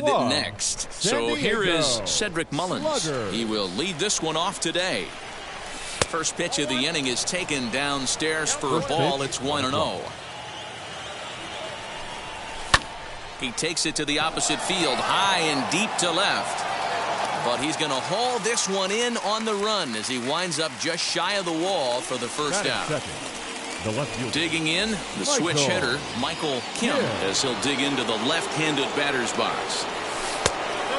with it next. So here is Cedric Mullins. Slugger. He will lead this one off today. First pitch of the inning is taken downstairs for a ball. It's 1-0. He takes it to the opposite field, high and deep to left. But he's going to haul this one in on the run as he winds up just shy of the wall for the first out. The left fielder. Digging in, the switch hitter, Michael Kim, as he'll dig into the left-handed batter's box.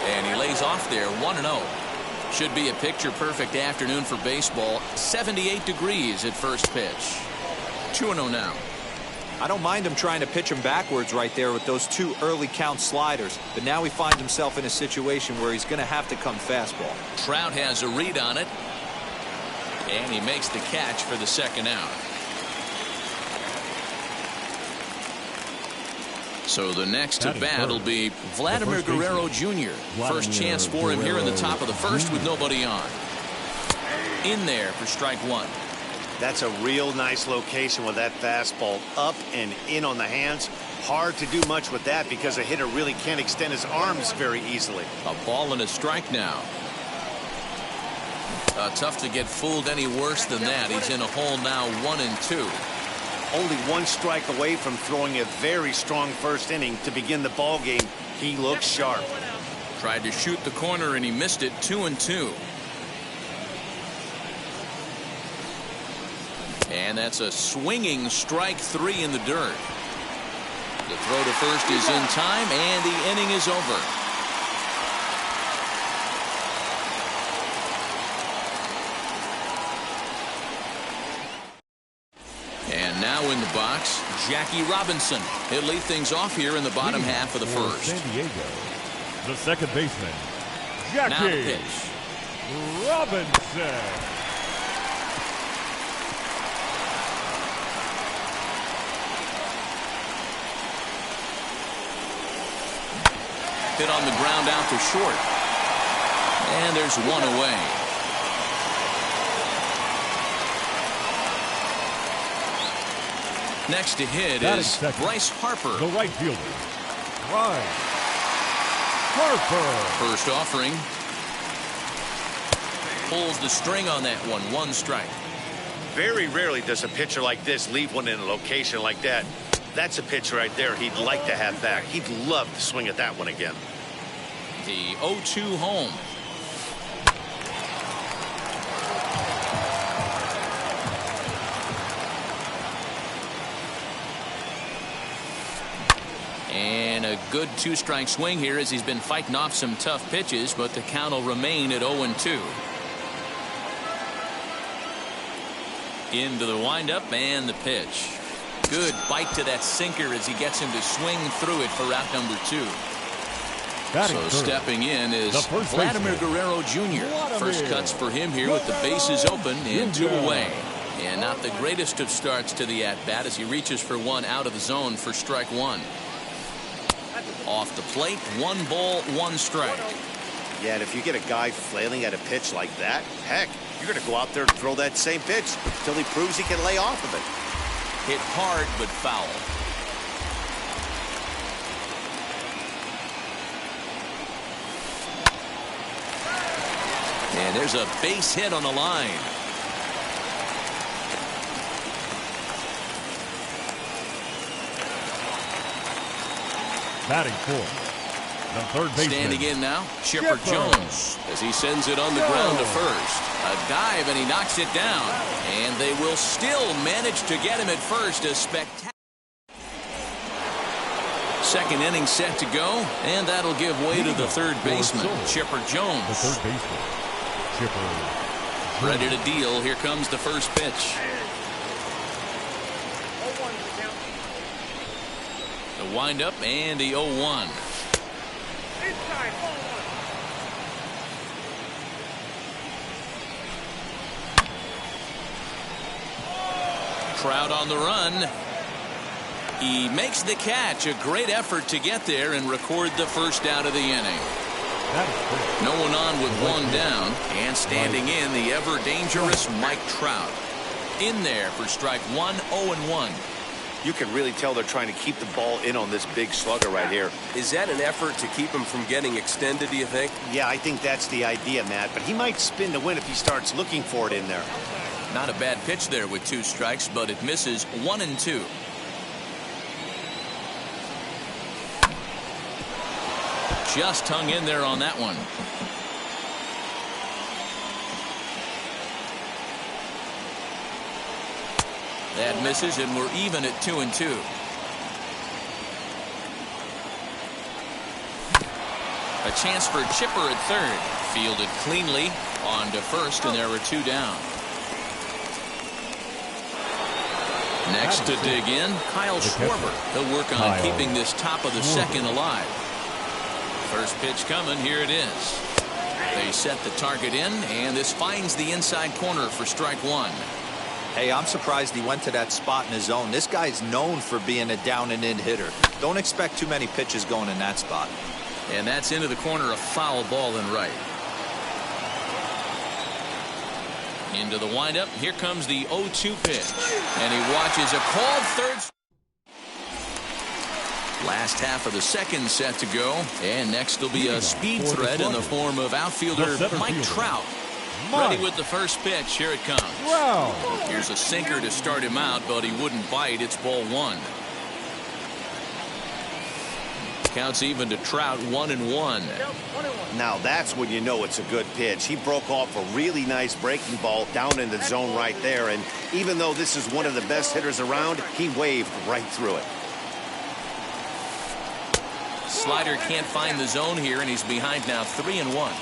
And he lays off there, 1-0. Should be a picture-perfect afternoon for baseball. 78 degrees at first pitch. 2-0 now. I don't mind him trying to pitch him backwards right there with those two early count sliders, but now he finds himself in a situation where he's going to have to come fastball. Trout has a read on it, and he makes the catch for the second out. So the next to bat will be Vladimir Guerrero Jr. First chance for him here in the top of the first with nobody on. In there for strike one. That's a real nice location with that fastball up and in on the hands. Hard to do much with that because a hitter really can't extend his arms very easily. A ball and a strike now. Tough to get fooled any worse than that. He's in a hole now, 1-2. Only one strike away from throwing a very strong first inning to begin the ball game. He looks sharp. Tried to shoot the corner and he missed it. 2-2. And that's a swinging strike three in the dirt. The throw to first is in time and the inning is over. And now in the box, Jackie Robinson. He'll lead things off here in the bottom half of the first. San Diego, the second baseman, Jackie Now the pitch. Robinson. Hit on the ground out to short. And there's one away. Next to hit is Bryce Harper. The right fielder, Bryce Harper. First offering. Pulls the string on that one. One strike. Very rarely does a pitcher like this leave one in a location like that. That's a pitch right there he'd like to have back. He'd love to swing at that one again. The 0-2 home. And a good two-strike swing here as he's been fighting off some tough pitches, but the count will remain at 0-2. Into the windup and the pitch. Good bite to that sinker as he gets him to swing through it for out number 2. So stepping in is Vladimir Guerrero Jr. First cuts for him here with the bases open and 2 away. And not the greatest of starts to the at-bat as he reaches for one out of the zone for strike one. Off the plate, 1 ball, 1 strike. Yeah, and if you get a guy flailing at a pitch like that, heck, you're going to go out there and throw that same pitch until he proves he can lay off of it. Hit hard but foul. And there's a base hit on the line. Batting fourth, the third baseman. Standing in now, Chipper Jones as he sends it on the ground to first. A dive and he knocks it down. And they will still manage to get him at first. A spectacular. Second inning set to go, and that'll give way to the third baseman, Chipper Jones. The third baseman, Chipper. Ready to deal. Here comes the first pitch. The windup and the 0-1. Trout on the run. He makes the catch. A great effort to get there and record the first out of the inning. No one on with one down. And standing in, the ever dangerous Mike Trout. In there for strike one, 0-1. You can really tell they're trying to keep the ball in on this big slugger right here. Is that an effort to keep him from getting extended, do you think? Yeah, I think that's the idea, Matt. But he might spin to win if he starts looking for it in there. Not a bad pitch there with 2 strikes, but it misses 1-2. Just hung in there on that one. That misses, and we're even at 2-2. A chance for Chipper at third. Fielded cleanly on to first, and there were 2 down. Next to dig in, Kyle Schwarber. He'll work on keeping this top of the second alive. First pitch coming. Here it is. They set the target in, and this finds the inside corner for strike 1. Hey, I'm surprised he went to that spot in his zone. This guy's known for being a down and in hitter. Don't expect too many pitches going in that spot. And that's into the corner, a foul ball and right. Into the windup. Here comes the 0-2 pitch. And he watches a called third. Last half of the second set to go. And next will be a speed threat in the form of outfielder Mike Trout. Ready with the first pitch. Here it comes. Wow. Here's a sinker to start him out, but he wouldn't bite. It's ball 1. Counts even to Trout, 1-1. Now that's when you know it's a good pitch. He broke off a really nice breaking ball down in the zone right there. And even though this is one of the best hitters around, he waved right through it. Slider can't find the zone here, and he's behind now 3-1.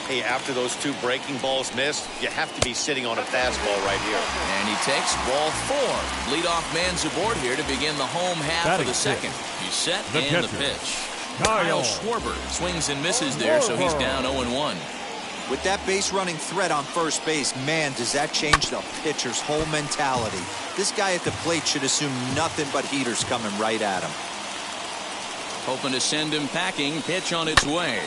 Hey, after those 2 breaking balls missed, you have to be sitting on a fastball right here. And he takes ball 4. Leadoff man's aboard here to begin the home half of the second. He's set and the pitch. Kyle Schwarber swings and misses there, so he's down 0-1. With that base running threat on first base, man, does that change the pitcher's whole mentality. This guy at the plate should assume nothing but heaters coming right at him. Hoping to send him packing. Pitch on its way.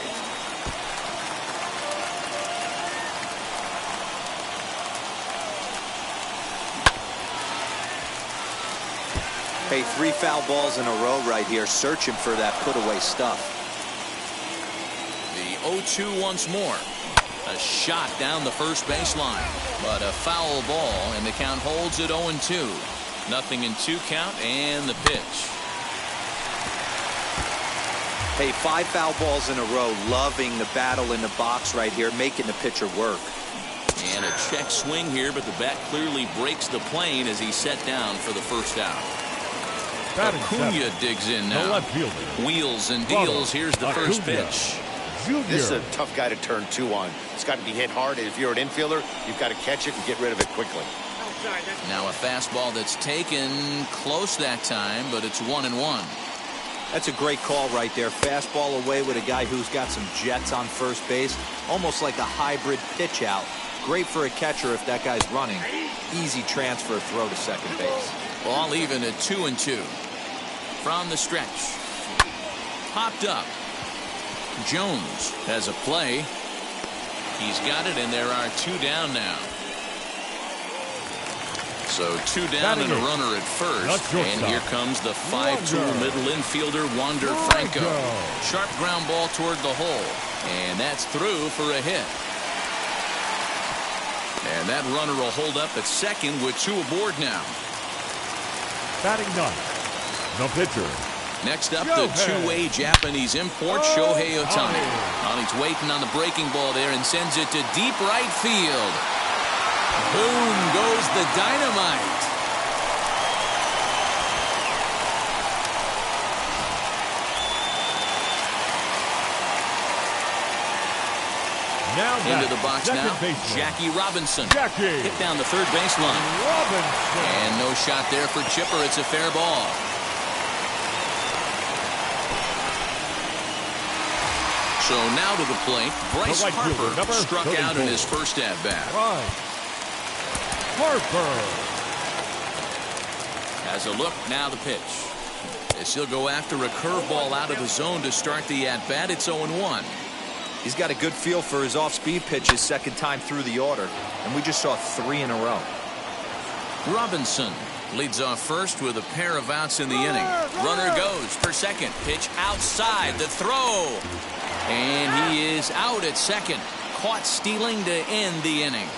Hey, 3 foul balls in a row right here, searching for that put-away stuff. The 0-2 once more. A shot down the first baseline, but a foul ball, and the count holds at 0-2. Nothing in 2 count, and the pitch. Hey, 5 foul balls in a row, loving the battle in the box right here, making the pitcher work. And a check swing here, but the bat clearly breaks the plane as he's set down for the first out. Acuna digs in now. Wheels and deals. Here's the first pitch. This is a tough guy to turn 2 on. It's got to be hit hard. If you're an infielder, you've got to catch it and get rid of it quickly. Now a fastball that's taken close that time, but it's 1-1. That's a great call right there. Fastball away with a guy who's got some jets on first base. Almost like a hybrid pitch out. Great for a catcher if that guy's running. Easy transfer throw to second base. Ball even at 2-2. From the stretch. Popped up. Jones has a play. He's got it, and there are 2 down now. So 2 down and a runner at first. And here comes the 5-tool middle infielder, Wander Franco. Sharp ground ball toward the hole. And that's through for a hit. And that runner will hold up at second with 2 aboard now. Batting 9th, the pitcher. Next up, the 2-way Japanese import, Shohei Ohtani. Ohtani's waiting on the breaking ball there and sends it to deep right field. Boom goes the dynamite. Now into the box now, Jackie Robinson. Hit down the third baseline. And no shot there for Chipper. It's a fair ball. So now to the plate, Bryce Harper struck out in his first at-bat. Harper has a look, now the pitch. As he'll go after a curveball out of the zone to start the at-bat. It's 0-1. He's got a good feel for his off-speed pitches second time through the order, and we just saw 3 in a row. Robinson Leads off first with a pair of outs in the inning. Runner goes for second. Pitch outside. The throw. And he is out at second. Caught stealing to end the inning.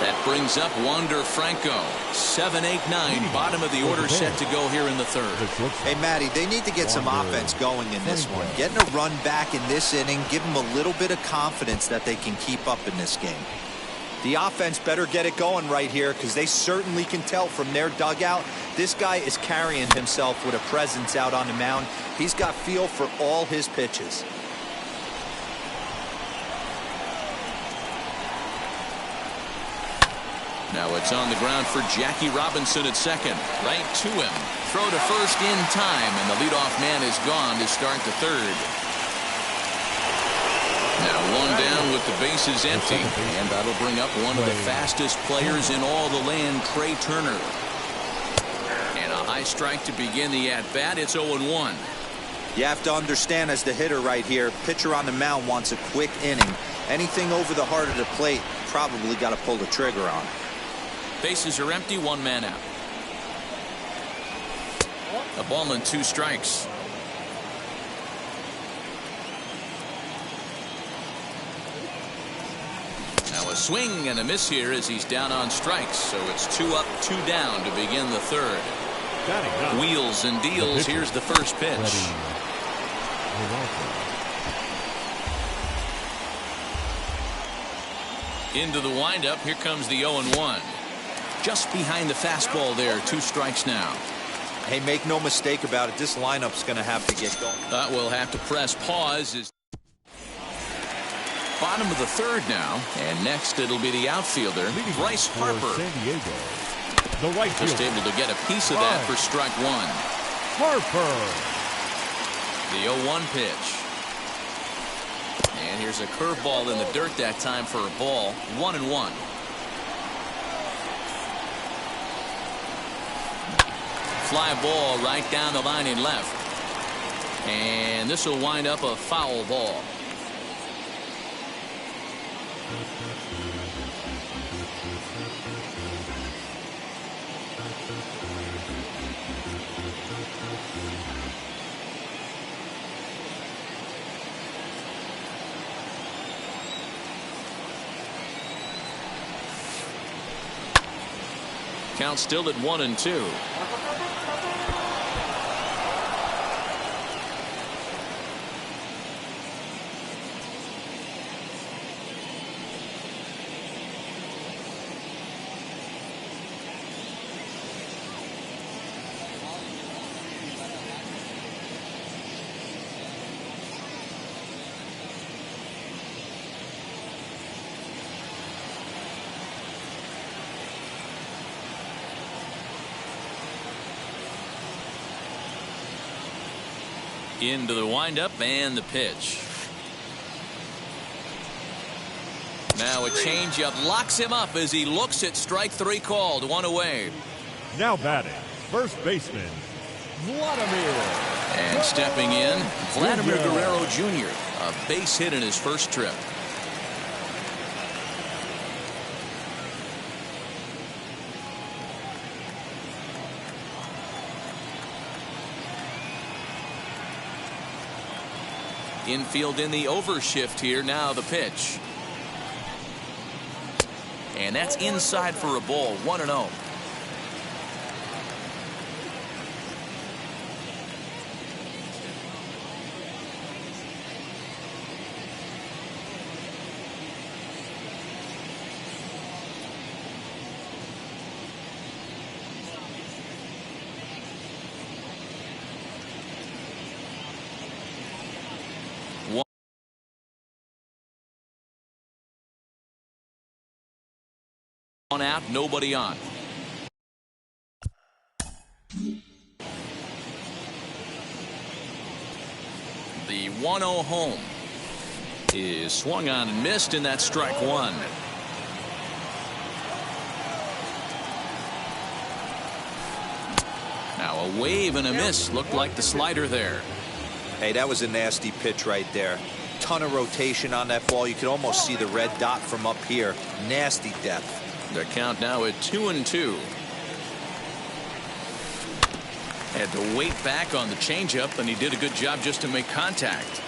That brings up Wander Franco. 7, 8, 9. Bottom of the order set to go here in the third. Hey, Matty, they need to get some offense going in this one. Getting a run back in this inning, give them a little bit of confidence that they can keep up in this game. The offense better get it going right here because they certainly can tell from their dugout this guy is carrying himself with a presence out on the mound. He's got feel for all his pitches. Now it's on the ground for Jackie Robinson at second. Right to him. Throw to first in time, and the leadoff man is gone to start the third. Now one down with the bases empty, and that'll bring up one of the fastest players in all the land, Trey Turner. And a high strike to begin the at-bat. It's 0-1. You have to understand, as the hitter right here, pitcher on the mound wants a quick inning. Anything over the heart of the plate, probably got to pull the trigger on. Bases are empty, one man out. A ball and 2 strikes. Now a swing and a miss here as he's down on strikes. So it's 2 up, 2 down to begin the third. Wheels and deals. Here's the first pitch. Into the windup. Here comes the 0-1. Just behind the fastball there. 2 strikes now. Hey, make no mistake about it. This lineup's going to have to get going. We'll have to press pause. Bottom of the third now. And next it'll be the outfielder, Bryce Harper. San Diego. The right Just fielder. able to get a piece of that for strike 1. Harper. The 0-1 pitch. And here's a curveball in the dirt that time for a ball. 1-1. Fly ball right down the line in left. And this will wind up a foul ball. Count still at 1-2. Into the windup and the pitch. Now a changeup locks him up as he looks at strike 3 called. 1 away. Now batting, first baseman, Vladimir. And stepping in, Vladimir Guerrero Jr. A base hit in his first trip. Infield in the overshift here. Now the pitch. And that's inside for a ball. 1-0. One out, nobody on. The 1-0 home is swung on and missed, and that's strike 1. Now a wave and a miss. Looked like the slider there. Hey, that was a nasty pitch right there. ton of rotation on that ball. You can almost see the red dot from up here. Nasty depth. The count now at 2-2. Had to wait back on the changeup, and he did a good job just to make contact.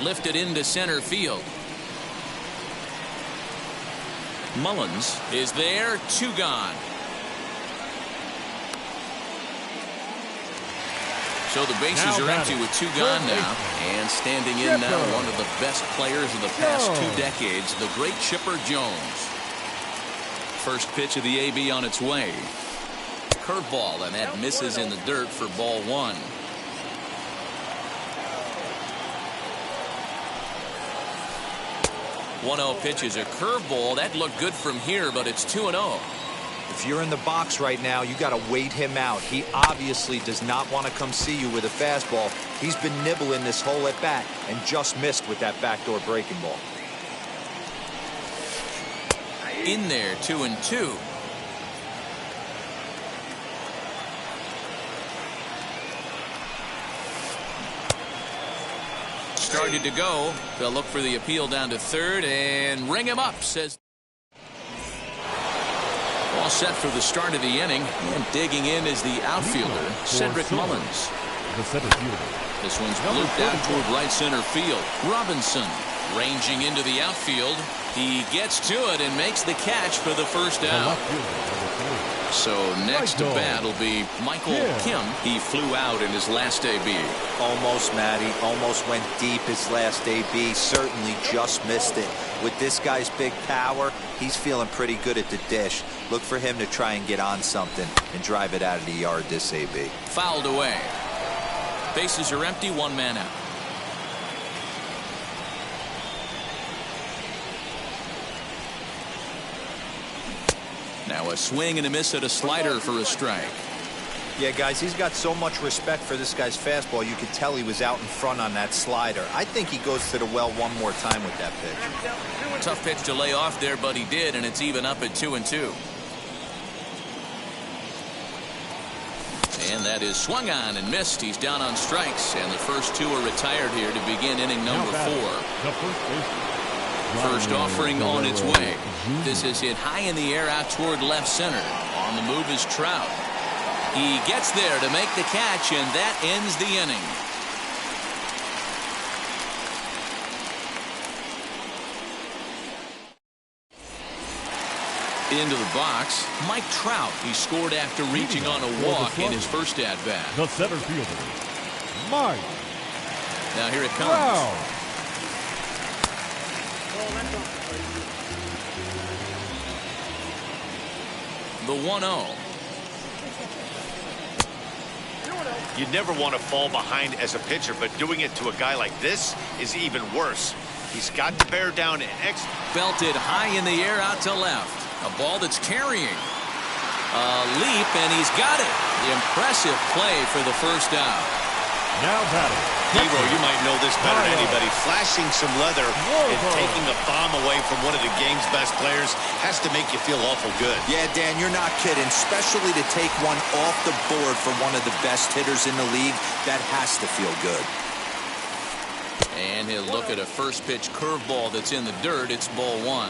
Lifted into center field. Mullins is there, 2 gone. So the bases are empty with 2 gone now. And standing in now, one of the best players of the past 2 decades, the great Chipper Jones. First pitch of the AB on its way. Curveball, and that misses in the dirt for ball 1. One-0 pitch is a curveball. That looked good from here, but it's 2-0. If you're in the box right now, you got to wait him out. He obviously does not want to come see you with a fastball. He's been nibbling this whole at bat and just missed with that backdoor breaking ball. In there, 2-2. Started to go. They'll look for the appeal down to third and ring him up, says. All set for the start of the inning, and digging in is the outfielder, Cedric Mullins. The center fielder. This one's looped out toward right center field. Robinson ranging into the outfield. He gets to it and makes the catch for the first out. So next to bat will be Michael Kim. He flew out in his last AB. Almost, Matty. Almost went deep his last AB. Certainly just missed it. With this guy's big power, he's feeling pretty good at the dish. Look for him to try and get on something and drive it out of the yard this AB. Fouled away. Bases are empty, 1 man out. Now a swing and a miss at a slider for a strike. Yeah, guys, he's got so much respect for this guy's fastball. You could tell he was out in front on that slider. I think he goes to the well one more time with that pitch. Tough pitch to lay off there, but he did, and it's even up at 2-2. And that is swung on and missed. He's down on strikes, and the first 2 are retired here to begin inning number 4. First offering on its way. This is hit high in the air out toward left center. On the move is Trout. He gets there to make the catch, and that ends the inning. Into the box, Mike Trout. He scored after reaching on a walk in his first at-bat. The center fielder, Mike. Now here it comes. The 1-0. You never want to fall behind as a pitcher, but doing it to a guy like this is even worse. He's got to bear down and Belted high in the air out to left. A ball that's carrying. A leap, and he's got it. Impressive play for the first out. Now batting. Hero, you might know this better than anybody. Flashing some leather and taking a bomb away from one of the game's best players has to make you feel awful good. Yeah, Dan, you're not kidding. Especially to take one off the board for one of the best hitters in the league. That has to feel good. And he'll look at a first pitch curveball that's in the dirt. It's ball 1.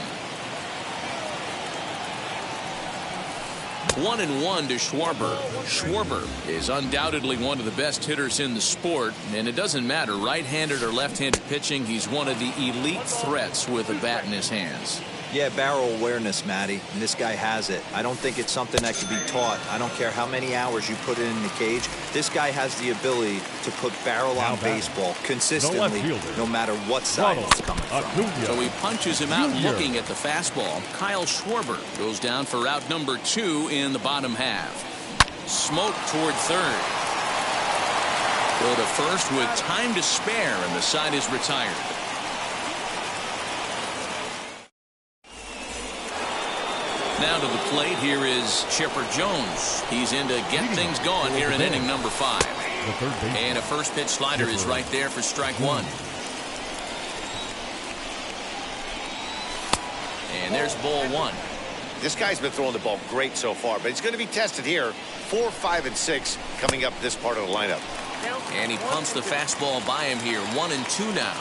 1-1 to Schwarber. Schwarber is undoubtedly one of the best hitters in the sport, and it doesn't matter right-handed or left-handed pitching. He's one of the elite threats with a bat in his hands. Yeah, barrel awareness, Matty, and this guy has it. I don't think it's something that can be taught. I don't care how many hours you put it in the cage. This guy has the ability to put barrel on baseball consistently, no matter what side it's coming from. So he punches him out looking at the fastball. Kyle Schwarber goes down for out number 2 in the bottom half. Smoke toward third. Go to first with time to spare, and the side is retired. Now to the plate, here is Chipper Jones. He's in to get things going here in inning number 5. And a first pitch slider is right there for strike 1. And there's ball 1. This guy's been throwing the ball great so far, but he's going to be tested here. 4, 5, and 6 coming up this part of the lineup. And he pumps the fastball by him here. 1-2 now.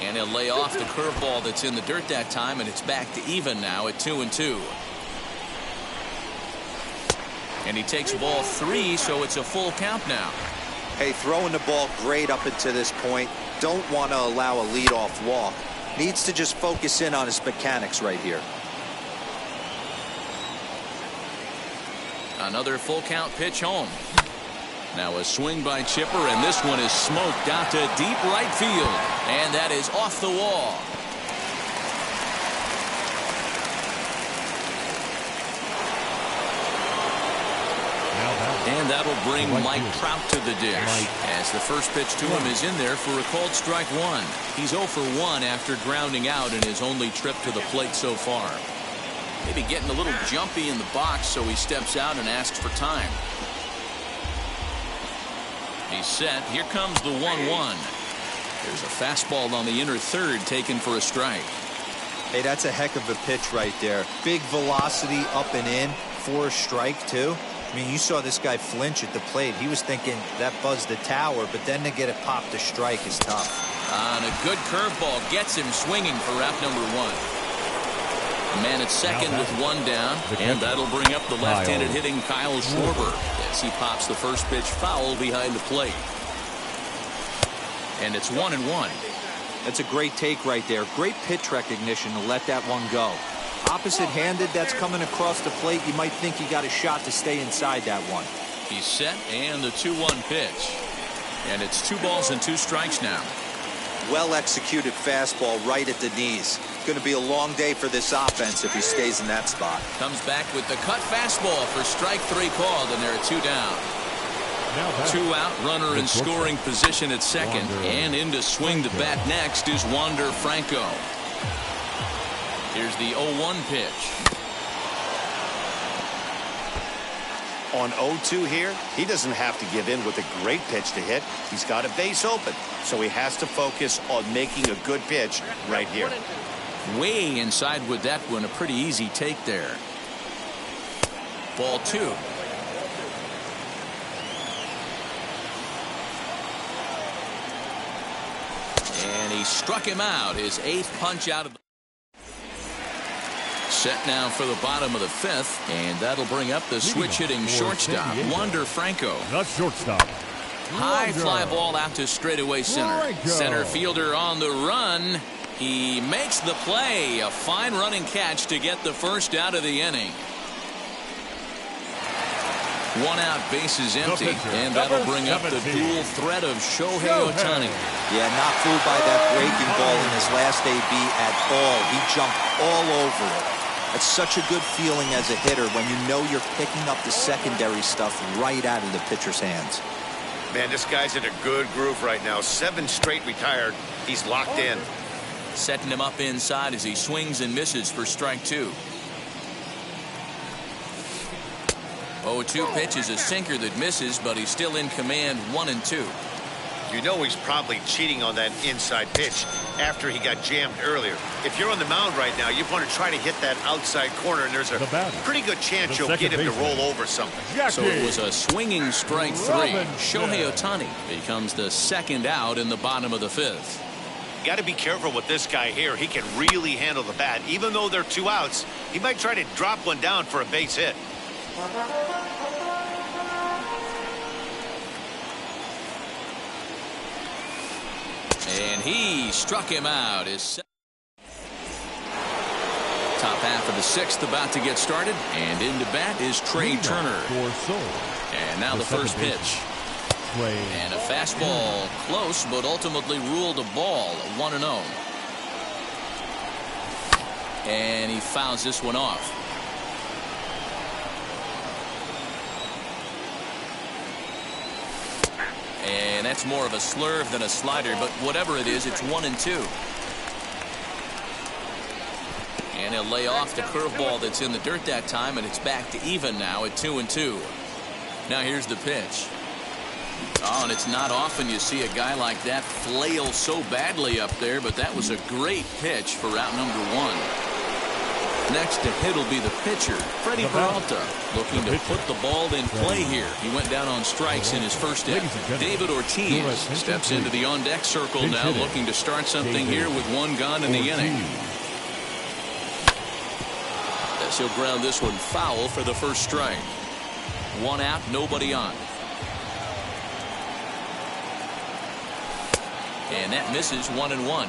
And he'll lay off the curveball that's in the dirt that time, and it's back to even now at 2-2. And he takes ball 3, so it's a full count now. Hey, throwing the ball great up until this point. Don't want to allow a leadoff walk. Needs to just focus in on his mechanics right here. Another full count pitch home. Now a swing by Chipper, and this one is smoked out to deep right field. And that is off the wall. And that'll bring Mike Trout to the dish. As the first pitch to him is in there for a called strike 1. He's 0 for 1 after grounding out in his only trip to the plate so far. Maybe getting a little jumpy in the box, so he steps out and asks for time. He's set. Here comes the 1-1. There's a fastball on the inner third taken for a strike. Hey, that's a heck of a pitch right there. Big velocity up and in for a strike, too. I mean, you saw this guy flinch at the plate. He was thinking that buzzed the tower, but then to get it popped to strike is tough. And a good curveball gets him swinging for out number 1. A man at second with 1 down, and that'll bring up the left-handed hitting Kyle Schwarber as he pops the first pitch foul behind the plate. And it's 1-1. That's a great take right there. Great pitch recognition to let that one go. Opposite-handed, that's coming across the plate. You might think you got a shot to stay inside that one. He's set, and the 2-1 pitch. And it's 2 balls and 2 strikes now. Well-executed fastball right at the knees. Going to be a long day for this offense if he stays in that spot. Comes back with the cut fastball for strike 3 called, and there are 2 down. 2 out, runner in scoring position at second. And in to swing the bat next is Wander Franco. Here's the 0-1 pitch. On 0-2 here, he doesn't have to give in with a great pitch to hit. He's got a base open, so he has to focus on making a good pitch right here. Way inside with that one, a pretty easy take there. Ball 2. And he struck him out, his 8th punch out of the... Set now for the bottom of the 5th, and that'll bring up the switch-hitting shortstop, Wander Franco. The shortstop. High fly ball out to straightaway center. Center fielder on the run. He makes the play. A fine running catch to get the first out of the inning. 1 out, bases empty, and that'll bring up the dual threat of Shohei Ohtani. Yeah, not fooled by that breaking ball in his last AB at all. He jumped all over it. It's such a good feeling as a hitter when you know you're picking up the secondary stuff right out of the pitcher's hands. Man, this guy's in a good groove right now. 7 straight retired. He's locked in. Setting him up inside as he swings and misses for strike 2. 0-2 pitch is a sinker that misses, but he's still in command. 1-2. You know he's probably cheating on that inside pitch after he got jammed earlier. If you're on the mound right now, you want to try to hit that outside corner, and there's a pretty good chance you'll get him to roll over something. So it was a swinging strike 3. Shohei Ohtani becomes the 2nd out in the bottom of the 5th. Got to be careful with this guy here. He can really handle the bat. Even though they're 2 outs, he might try to drop one down for a base hit. And he struck him out. His top half of the 6th about to get started, and into bat is Trey Turner. And now the first pitch. And a fastball close, but ultimately ruled a ball. 1-0. And he fouls this one off. And that's more of a slurve than a slider, but whatever it is, it's 1-2. And he'll lay off the curveball that's in the dirt that time, and it's back to even now at 2-2. Now here's the pitch. Oh, and it's not often you see a guy like that flail so badly up there, but that was a great pitch for out number 1. Next to hit will be the pitcher, Freddie Peralta, looking to put the ball in play here. He went down on strikes in his first inning. David Ortiz steps into the on-deck circle now, looking to start something here with 1 gone in the inning. As he'll ground this one foul for the first strike. 1 out, nobody on. And that misses 1-1.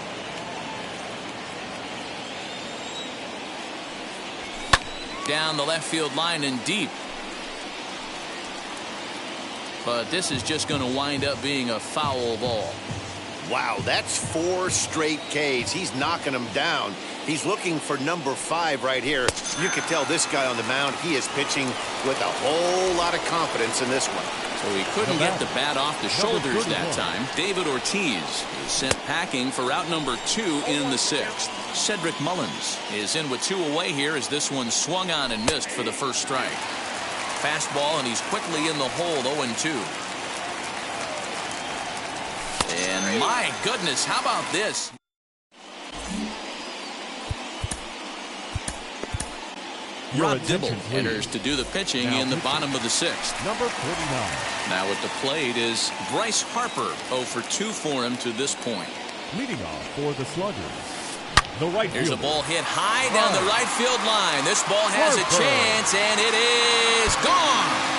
Down the left field line and deep. But this is just going to wind up being a foul ball. Wow, that's 4 straight Ks. He's knocking them down. He's looking for number 5 right here. You can tell this guy on the mound, he is pitching with a whole lot of confidence in this one. So he couldn't get the bat off the shoulders that time. David Ortiz is sent packing for out number 2 in the 6th. Cedric Mullins is in with 2 away here as this one swung on and missed for the first strike. Fastball, and he's quickly in the hole, 0-2. And my goodness, how about this? Rob Dibble enters to do the pitching in the bottom of the 6th. Number 49. Now at the plate is Bryce Harper. 0 for 2 for him to this point. Leading off for the Sluggers, the right Here's fielder. a ball hit high down the right field line. This ball has a chance, and it is gone.